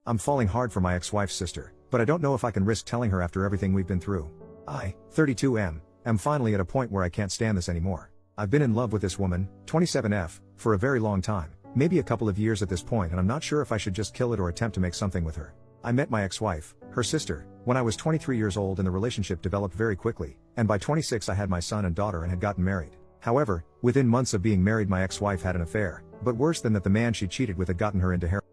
I'm falling hard for my ex-wife's sister, but I don't know if I can risk telling her after everything we've been through. I, 32 am finally at a point where I can't stand this anymore. I've been in love with this woman, 27F, for a very long time, maybe a couple of years at this point, and I'm not sure if I should just kill it or attempt to make something with her. I met my ex-wife, her sister, when I was 23 years old, and the relationship developed very quickly, and by 26 I had my son and daughter and had gotten married. However, within months of being married my ex-wife had an affair, but worse than that, the man she cheated with had gotten her into heroin.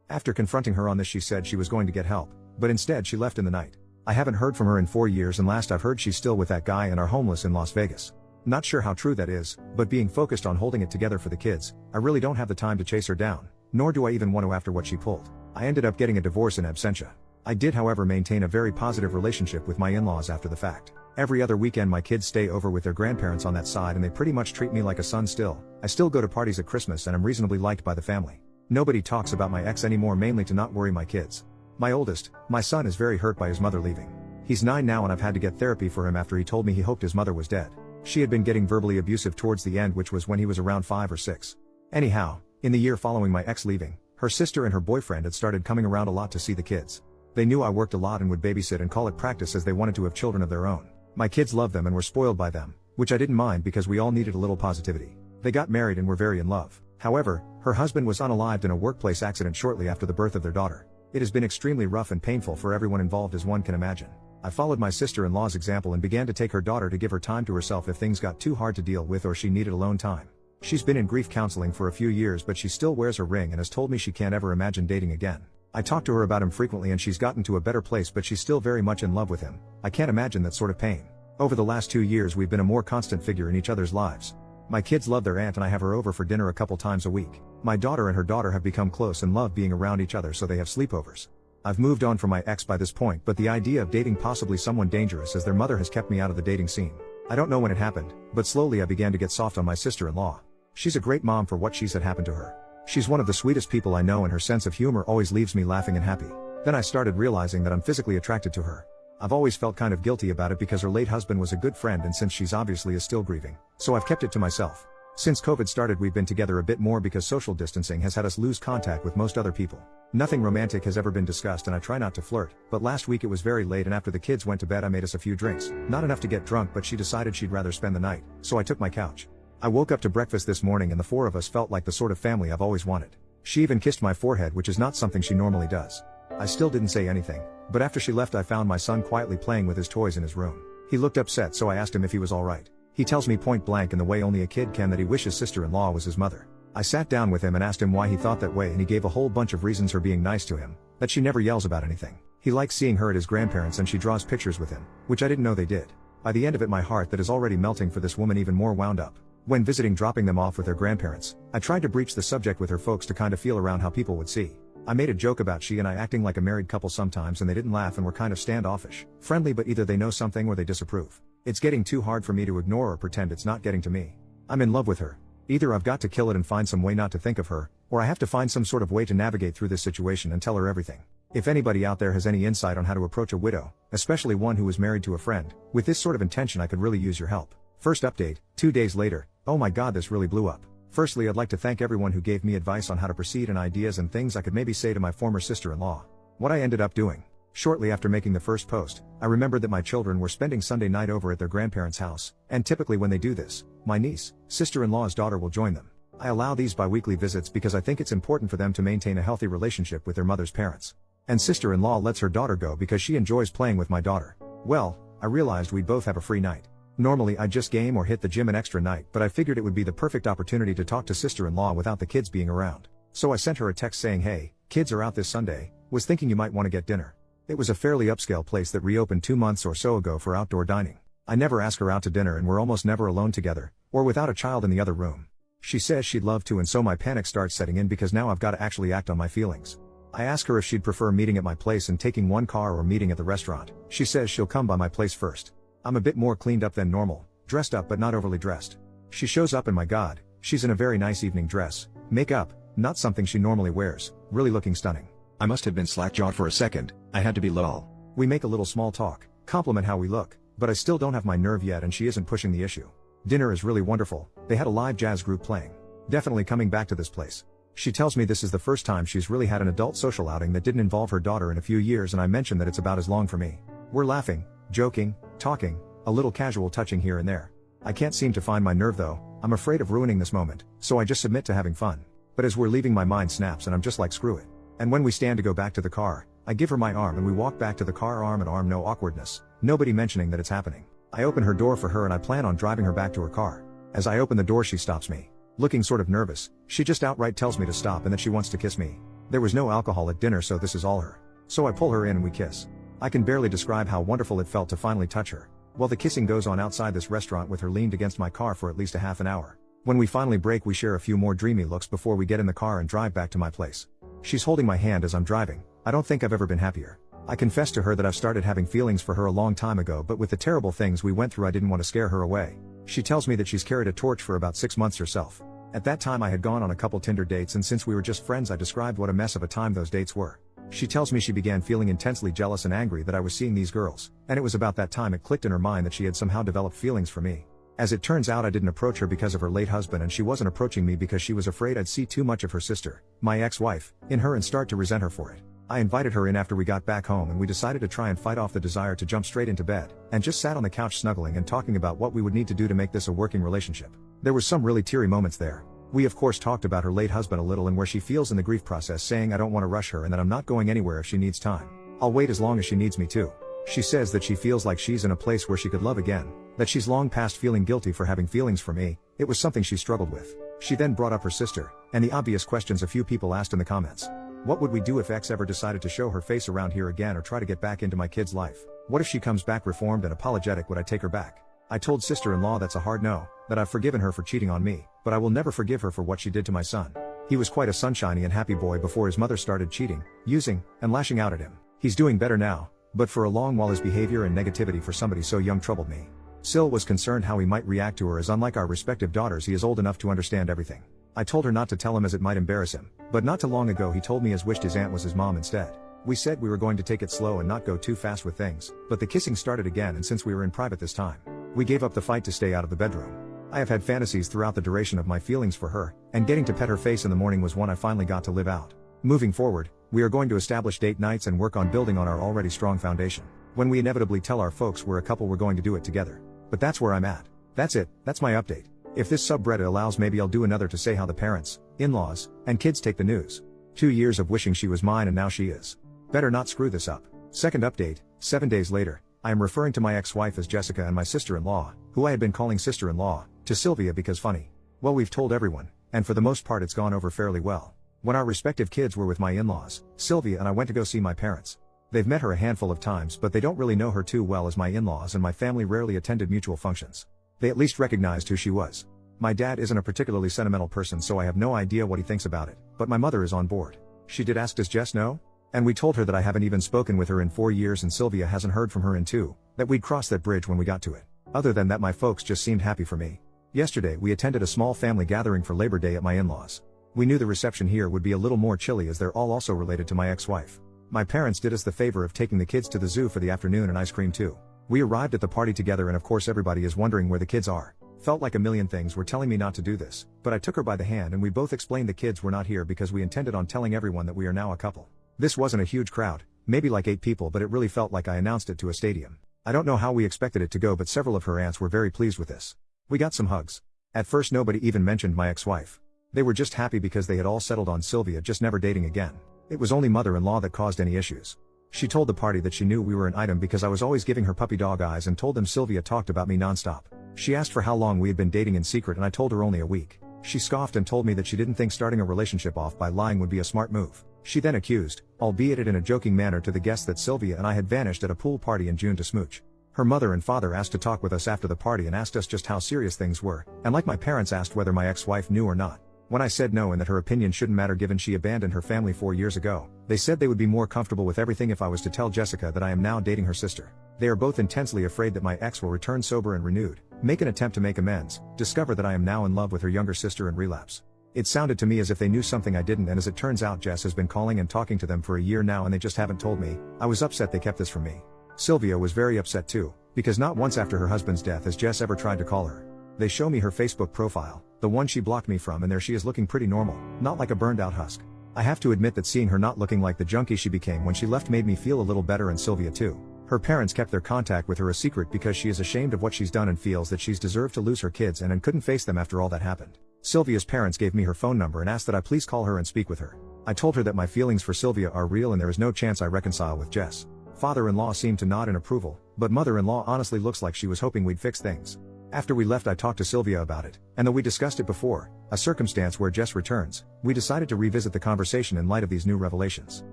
After confronting her on this, she said she was going to get help, but instead she left in the night. I haven't heard from her in 4 years, and last I've heard she's still with that guy and are homeless in Las Vegas. Not sure how true that is, but being focused on holding it together for the kids, I really don't have the time to chase her down, nor do I even want to after what she pulled. I ended up getting a divorce in absentia. I did however maintain a very positive relationship with my in-laws after the fact. Every other weekend my kids stay over with their grandparents on that side, and they pretty much treat me like a son still. I still go to parties at Christmas and I'm reasonably liked by the family. Nobody talks about my ex anymore, mainly to not worry my kids. My oldest, my son, is very hurt by his mother leaving. He's 9 now and I've had to get therapy for him after he told me he hoped his mother was dead. She had been getting verbally abusive towards the end, which was when he was around 5 or 6. Anyhow, in the year following my ex leaving, her sister and her boyfriend had started coming around a lot to see the kids. They knew I worked a lot and would babysit and call it practice, as they wanted to have children of their own. My kids loved them and were spoiled by them, which I didn't mind because we all needed a little positivity. They got married and were very in love. However, her husband was unalived in a workplace accident shortly after the birth of their daughter. It has been extremely rough and painful for everyone involved, as one can imagine. I followed my sister-in-law's example and began to take her daughter to give her time to herself if things got too hard to deal with or she needed alone time. She's been in grief counseling for a few years, but she still wears her ring and has told me she can't ever imagine dating again. I talk to her about him frequently and she's gotten to a better place, but she's still very much in love with him. I can't imagine that sort of pain. Over the last 2 years we've been a more constant figure in each other's lives. My kids love their aunt and I have her over for dinner a couple times a week. My daughter and her daughter have become close and love being around each other, so they have sleepovers. I've moved on from my ex by this point, but the idea of dating possibly someone dangerous as their mother has kept me out of the dating scene. I don't know when it happened, but slowly I began to get soft on my sister-in-law. She's a great mom for what she's had happen to her. She's one of the sweetest people I know and her sense of humor always leaves me laughing and happy. Then I started realizing that I'm physically attracted to her. I've always felt kind of guilty about it because her late husband was a good friend, and since she's obviously is still grieving, so I've kept it to myself. Since COVID started we've been together a bit more because social distancing has had us lose contact with most other people. Nothing romantic has ever been discussed and I try not to flirt, but last week it was very late and after the kids went to bed I made us a few drinks. Not enough to get drunk, but she decided she'd rather spend the night, so I took my couch. I woke up to breakfast this morning and the 4 of us felt like the sort of family I've always wanted. She even kissed my forehead, which is not something she normally does. I still didn't say anything, but after she left I found my son quietly playing with his toys in his room. He looked upset, so I asked him if he was alright. He tells me point blank in the way only a kid can that he wishes sister-in-law was his mother. I sat down with him and asked him why he thought that way, and he gave a whole bunch of reasons for being nice to him. That she never yells about anything. He likes seeing her at his grandparents and she draws pictures with him, which I didn't know they did. By the end of it my heart that is already melting for this woman even more wound up. When visiting, dropping them off with their grandparents, I tried to breach the subject with her folks to kind of feel around how people would see. I made a joke about she and I acting like a married couple sometimes, and they didn't laugh and were kind of standoffish. Friendly, but either they know something or they disapprove. It's getting too hard for me to ignore or pretend it's not getting to me. I'm in love with her. Either I've got to kill it and find some way not to think of her, or I have to find some sort of way to navigate through this situation and tell her everything. If anybody out there has any insight on how to approach a widow, especially one who is married to a friend, with this sort of intention, I could really use your help. First update, 2 days later. Oh my god, this really blew up. Firstly, I'd like to thank everyone who gave me advice on how to proceed and ideas and things I could maybe say to my former sister-in-law. What I ended up doing. Shortly after making the first post, I remembered that my children were spending Sunday night over at their grandparents' house, and typically when they do this, my niece, sister-in-law's daughter, will join them. I allow these bi-weekly visits because I think it's important for them to maintain a healthy relationship with their mother's parents. And sister-in-law lets her daughter go because she enjoys playing with my daughter. Well, I realized we'd both have a free night. Normally I'd just game or hit the gym an extra night, but I figured it would be the perfect opportunity to talk to sister-in-law without the kids being around. So I sent her a text saying, "Hey, kids are out this Sunday, was thinking you might want to get dinner." It was a fairly upscale place that reopened 2 months or so ago for outdoor dining. I never ask her out to dinner and we're almost never alone together, or without a child in the other room. She says she'd love to, and so my panic starts setting in because now I've got to actually act on my feelings. I ask her if she'd prefer meeting at my place and taking one car or meeting at the restaurant. She says she'll come by my place first. I'm a bit more cleaned up than normal, dressed up but not overly dressed. She shows up and my god, she's in a very nice evening dress, makeup, not something she normally wears, really looking stunning. I must have been slack-jawed for a second, I had to be lol. We make a little small talk, compliment how we look, but I still don't have my nerve yet and she isn't pushing the issue. Dinner is really wonderful, they had a live jazz group playing. Definitely coming back to this place. She tells me this is the first time she's really had an adult social outing that didn't involve her daughter in a few years, and I mention that it's about as long for me. We're laughing, joking, talking, a little casual touching here and there. I can't seem to find my nerve though. I'm afraid of ruining this moment, so I just submit to having fun. But as we're leaving, my mind snaps and I'm just like, screw it. And when we stand to go back to the car, I give her my arm and we walk back to the car arm in arm, no awkwardness, nobody mentioning that it's happening. I open her door for her and I plan on driving her back to her car. As I open the door, she stops me. Looking sort of nervous, she just outright tells me to stop and that she wants to kiss me. There was no alcohol at dinner, so this is all her. So I pull her in and we kiss. I can barely describe how wonderful it felt to finally touch her. Well, the kissing goes on outside this restaurant with her leaned against my car for at least a half an hour. When we finally break, we share a few more dreamy looks before we get in the car and drive back to my place. She's holding my hand as I'm driving. I don't think I've ever been happier. I confess to her that I've started having feelings for her a long time ago, but with the terrible things we went through, I didn't want to scare her away. She tells me that she's carried a torch for about 6 months herself. At that time I had gone on a couple Tinder dates, and since we were just friends, I described what a mess of a time those dates were. She tells me she began feeling intensely jealous and angry that I was seeing these girls, and it was about that time it clicked in her mind that she had somehow developed feelings for me. As it turns out, I didn't approach her because of her late husband, and she wasn't approaching me because she was afraid I'd see too much of her sister, my ex-wife, in her and start to resent her for it. I invited her in after we got back home and we decided to try and fight off the desire to jump straight into bed, and just sat on the couch snuggling and talking about what we would need to do to make this a working relationship. There were some really teary moments there. We of course talked about her late husband a little and where she feels in the grief process, saying I don't want to rush her and that I'm not going anywhere if she needs time. I'll wait as long as she needs me to. She says that she feels like she's in a place where she could love again, that she's long past feeling guilty for having feelings for me. It was something she struggled with. She then brought up her sister, and the obvious questions a few people asked in the comments. What would we do if X ever decided to show her face around here again or try to get back into my kid's life? What if she comes back reformed and apologetic? Would I take her back? I told sister-in-law that's a hard no, that I've forgiven her for cheating on me, but I will never forgive her for what she did to my son. He was quite a sunshiny and happy boy before his mother started cheating, using, and lashing out at him. He's doing better now, but for a long while his behavior and negativity for somebody so young troubled me. Sil was concerned how he might react to her, as unlike our respective daughters, he is old enough to understand everything. I told her not to tell him as it might embarrass him, but not too long ago he told me his wished his aunt was his mom instead. We said we were going to take it slow and not go too fast with things, but the kissing started again, and since we were in private this time, we gave up the fight to stay out of the bedroom. I have had fantasies throughout the duration of my feelings for her, and getting to pet her face in the morning was one I finally got to live out. Moving forward, we are going to establish date nights and work on building on our already strong foundation. When we inevitably tell our folks we're a couple, we're going to do it together. But that's where I'm at. That's it, that's my update. If this subreddit allows, maybe I'll do another to say how the parents, in-laws, and kids take the news. 2 years of wishing she was mine and now she is. Better not screw this up. Second update, 7 days later. I am referring to my ex-wife as Jessica and my sister-in-law, who I had been calling sister-in-law, to Sylvia because funny. Well, we've told everyone, and for the most part it's gone over fairly well. When our respective kids were with my in-laws, Sylvia and I went to go see my parents. They've met her a handful of times, but they don't really know her too well, as my in-laws and my family rarely attended mutual functions. They at least recognized who she was. My dad isn't a particularly sentimental person, so I have no idea what he thinks about it, but my mother is on board. She did ask, does Jess know? And we told her that I haven't even spoken with her in 4 years and Sylvia hasn't heard from her in 2, that we'd cross that bridge when we got to it. Other than that, my folks just seemed happy for me. Yesterday we attended a small family gathering for Labor Day at my in-laws. We knew the reception here would be a little more chilly as they're all also related to my ex-wife. My parents did us the favor of taking the kids to the zoo for the afternoon and ice cream too. We arrived at the party together and of course everybody is wondering where the kids are. Felt like a million things were telling me not to do this, but I took her by the hand and we both explained the kids were not here because we intended on telling everyone that we are now a couple. This wasn't a huge crowd, maybe like 8 people, but it really felt like I announced it to a stadium. I don't know how we expected it to go, but several of her aunts were very pleased with this. We got some hugs. At first nobody even mentioned my ex-wife. They were just happy because they had all settled on Sylvia just never dating again. It was only mother-in-law that caused any issues. She told the party that she knew we were an item because I was always giving her puppy dog eyes, and told them Sylvia talked about me nonstop. She asked for how long we had been dating in secret and I told her only a week. She scoffed and told me that she didn't think starting a relationship off by lying would be a smart move. She then accused, albeit it in a joking manner to the guests, that Sylvia and I had vanished at a pool party in June to smooch. Her mother and father asked to talk with us after the party and asked us just how serious things were, and like my parents asked whether my ex-wife knew or not. When I said no and that her opinion shouldn't matter given she abandoned her family 4 years ago, they said they would be more comfortable with everything if I was to tell Jessica that I am now dating her sister. They are both intensely afraid that my ex will return sober and renewed, make an attempt to make amends, discover that I am now in love with her younger sister and relapse. It sounded to me as if they knew something I didn't, and as it turns out Jess has been calling and talking to them for a year now and they just haven't told me. I was upset they kept this from me. Sylvia was very upset too, because not once after her husband's death has Jess ever tried to call her. They show me her Facebook profile, the one she blocked me from, and there she is looking pretty normal, not like a burned out husk. I have to admit that seeing her not looking like the junkie she became when she left made me feel a little better, and Sylvia too. Her parents kept their contact with her a secret because she is ashamed of what she's done and feels that she's deserved to lose her kids and couldn't face them after all that happened. Sylvia's parents gave me her phone number and asked that I please call her and speak with her. I told her that my feelings for Sylvia are real and there is no chance I reconcile with Jess. Father-in-law seemed to nod in approval, but mother-in-law honestly looks like she was hoping we'd fix things. After we left, I talked to Sylvia about it, and though we discussed it before, a circumstance where Jess returns, we decided to revisit the conversation in light of these new revelations.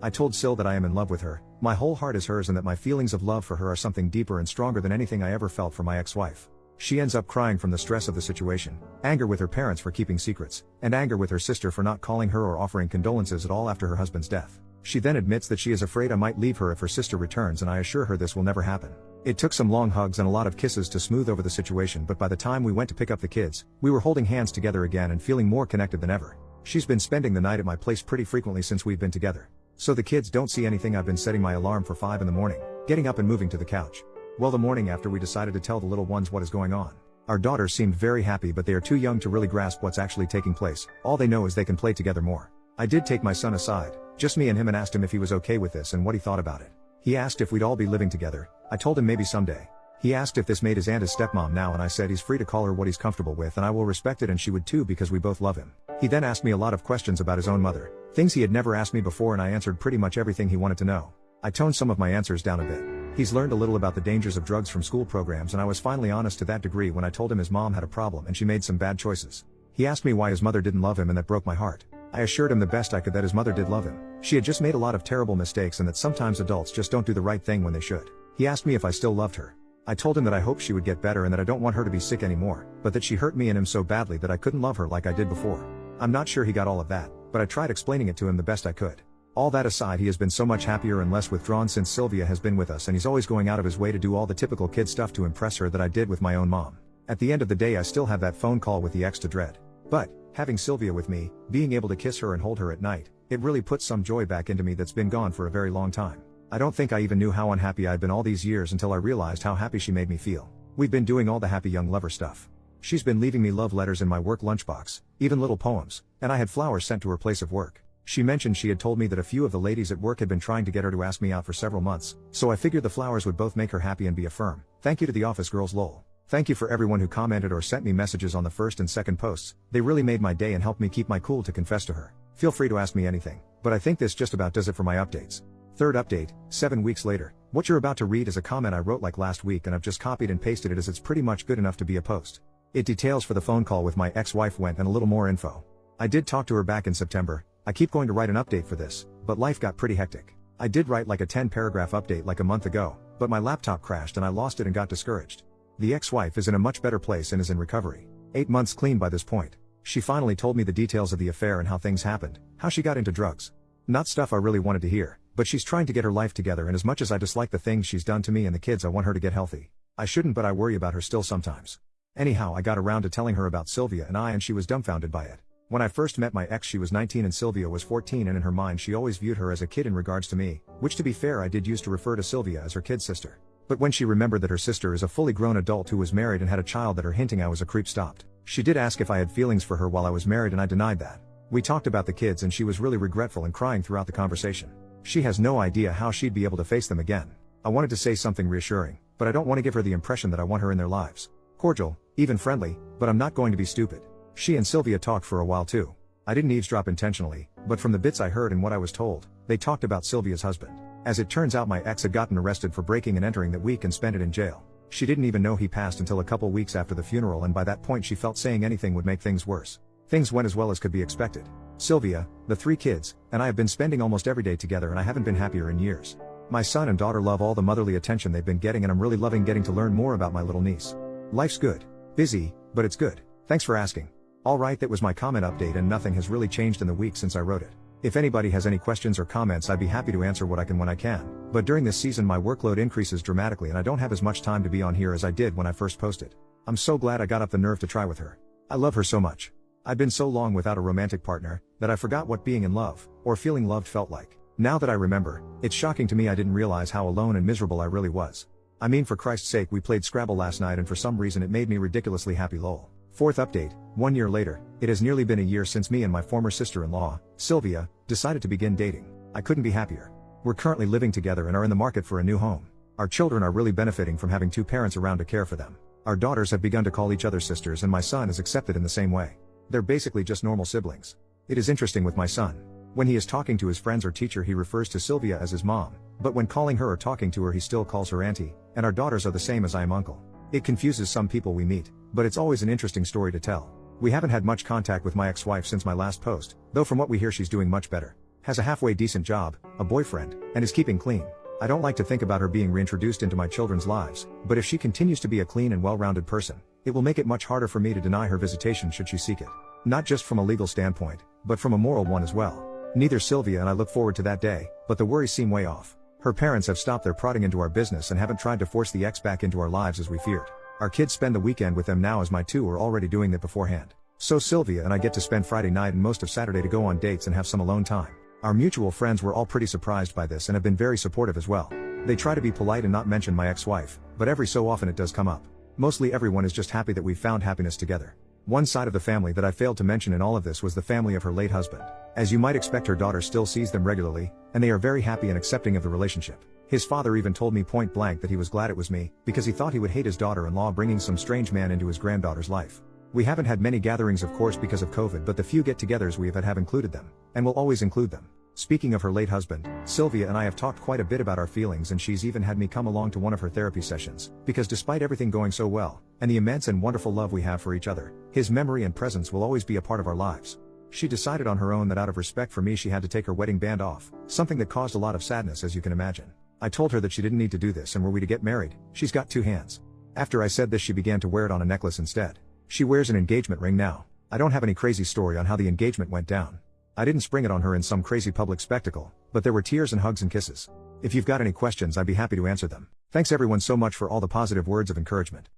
I told Syl that I am in love with her, my whole heart is hers, and that my feelings of love for her are something deeper and stronger than anything I ever felt for my ex-wife. She ends up crying from the stress of the situation, anger with her parents for keeping secrets, and anger with her sister for not calling her or offering condolences at all after her husband's death. She then admits that she is afraid I might leave her if her sister returns, and I assure her this will never happen. It took some long hugs and a lot of kisses to smooth over the situation, but by the time we went to pick up the kids, we were holding hands together again and feeling more connected than ever. She's been spending the night at my place pretty frequently since we've been together. So the kids don't see anything. I've been setting my alarm for 5 in the morning, getting up and moving to the couch. Well, the morning after, we decided to tell the little ones what is going on. Our daughters seemed very happy, but they are too young to really grasp what's actually taking place. All they know is they can play together more. I did take my son aside, just me and him, and asked him if he was okay with this and what he thought about it. He asked if we'd all be living together. I told him maybe someday. He asked if this made his aunt his stepmom now, and I said he's free to call her what he's comfortable with and I will respect it, and she would too because we both love him. He then asked me a lot of questions about his own mother, things he had never asked me before, and I answered pretty much everything he wanted to know. I toned some of my answers down a bit. He's learned a little about the dangers of drugs from school programs, and I was finally honest to that degree when I told him his mom had a problem and she made some bad choices. He asked me why his mother didn't love him, and that broke my heart. I assured him the best I could that his mother did love him. She had just made a lot of terrible mistakes and that sometimes adults just don't do the right thing when they should. He asked me if I still loved her. I told him that I hoped she would get better and that I don't want her to be sick anymore, but that she hurt me and him so badly that I couldn't love her like I did before. I'm not sure he got all of that, but I tried explaining it to him the best I could. All that aside, he has been so much happier and less withdrawn since Sylvia has been with us, and he's always going out of his way to do all the typical kid stuff to impress her that I did with my own mom. At the end of the day, I still have that phone call with the ex to dread. But, having Sylvia with me, being able to kiss her and hold her at night, it really puts some joy back into me that's been gone for a very long time. I don't think I even knew how unhappy I'd been all these years until I realized how happy she made me feel. We've been doing all the happy young lover stuff. She's been leaving me love letters in my work lunchbox, even little poems, and I had flowers sent to her place of work. She mentioned she had told me that a few of the ladies at work had been trying to get her to ask me out for several months, so I figured the flowers would both make her happy and be a firm thank you to the office girls, lol. Thank you for everyone who commented or sent me messages on the first and second posts. They really made my day and helped me keep my cool to confess to her. Feel free to ask me anything, but I think this just about does it for my updates. Third update, 7 weeks later. What you're about to read is a comment I wrote like last week, and I've just copied and pasted it as it's pretty much good enough to be a post. It details for the phone call with my ex-wife went and a little more info. I did talk to her back in September. I keep going to write an update for this, but life got pretty hectic. I did write like a 10-paragraph update like a month ago, but my laptop crashed and I lost it and got discouraged. The ex-wife is in a much better place and is in recovery. 8 months clean by this point. She finally told me the details of the affair and how things happened, how she got into drugs. Not stuff I really wanted to hear, but she's trying to get her life together, and as much as I dislike the things she's done to me and the kids, I want her to get healthy. I shouldn't, but I worry about her still sometimes. Anyhow, I got around to telling her about Sylvia and she was dumbfounded by it. When I first met my ex, she was 19 and Sylvia was 14, and in her mind she always viewed her as a kid in regards to me, which to be fair I did use to refer to Sylvia as her kid sister. But when she remembered that her sister is a fully grown adult who was married and had a child, that her hinting I was a creep stopped. She did ask if I had feelings for her while I was married, and I denied that. We talked about the kids and she was really regretful and crying throughout the conversation. She has no idea how she'd be able to face them again. I wanted to say something reassuring, but I don't want to give her the impression that I want her in their lives. Cordial, even friendly, but I'm not going to be stupid. She and Sylvia talked for a while too. I didn't eavesdrop intentionally, but from the bits I heard and what I was told, they talked about Sylvia's husband. As it turns out, my ex had gotten arrested for breaking and entering that week and spent it in jail. She didn't even know he passed until a couple weeks after the funeral, and by that point she felt saying anything would make things worse. Things went as well as could be expected. Sylvia, the 3 kids, and I have been spending almost every day together, and I haven't been happier in years. My son and daughter love all the motherly attention they've been getting, and I'm really loving getting to learn more about my little niece. Life's good. Busy, but it's good. Thanks for asking. Alright, that was my comment update, and nothing has really changed in the week since I wrote it. If anybody has any questions or comments, I'd be happy to answer what I can when I can, but during this season my workload increases dramatically and I don't have as much time to be on here as I did when I first posted. I'm so glad I got up the nerve to try with her. I love her so much. I've been so long without a romantic partner, that I forgot what being in love, or feeling loved felt like. Now that I remember, it's shocking to me I didn't realize how alone and miserable I really was. I mean, for Christ's sake, we played Scrabble last night and for some reason it made me ridiculously happy lol. Fourth update, 1 year later, it has nearly been a year since me and my former sister-in-law, Sylvia, decided to begin dating. I couldn't be happier. We're currently living together and are in the market for a new home. Our children are really benefiting from having two parents around to care for them. Our daughters have begun to call each other sisters and my son is accepted in the same way. They're basically just normal siblings. It is interesting with my son. When he is talking to his friends or teacher he refers to Sylvia as his mom, but when calling her or talking to her he still calls her auntie, and our daughters are the same as I am uncle. It confuses some people we meet, but it's always an interesting story to tell. We haven't had much contact with my ex-wife since my last post, though from what we hear she's doing much better. Has a halfway decent job, a boyfriend, and is keeping clean. I don't like to think about her being reintroduced into my children's lives, but if she continues to be a clean and well-rounded person, it will make it much harder for me to deny her visitation should she seek it. Not just from a legal standpoint, but from a moral one as well. Neither Sylvia and I look forward to that day, but the worries seem way off. Her parents have stopped their prodding into our business and haven't tried to force the ex back into our lives as we feared. Our kids spend the weekend with them now as my two were already doing that beforehand. So Sylvia and I get to spend Friday night and most of Saturday to go on dates and have some alone time. Our mutual friends were all pretty surprised by this and have been very supportive as well. They try to be polite and not mention my ex-wife, but every so often it does come up. Mostly everyone is just happy that we've found happiness together. One side of the family that I failed to mention in all of this was the family of her late husband. As you might expect, her daughter still sees them regularly, and they are very happy and accepting of the relationship. His father even told me point blank that he was glad it was me, because he thought he would hate his daughter-in-law bringing some strange man into his granddaughter's life. We haven't had many gatherings of course because of COVID, but the few get-togethers we have included them, and will always include them. Speaking of her late husband, Sylvia and I have talked quite a bit about our feelings and she's even had me come along to one of her therapy sessions, because despite everything going so well, and the immense and wonderful love we have for each other, his memory and presence will always be a part of our lives. She decided on her own that out of respect for me she had to take her wedding band off, something that caused a lot of sadness as you can imagine. I told her that she didn't need to do this and were we to get married, she's got two hands. After I said this she began to wear it on a necklace instead. She wears an engagement ring now. I don't have any crazy story on how the engagement went down. I didn't spring it on her in some crazy public spectacle, but there were tears and hugs and kisses. If you've got any questions I'd be happy to answer them. Thanks everyone so much for all the positive words of encouragement.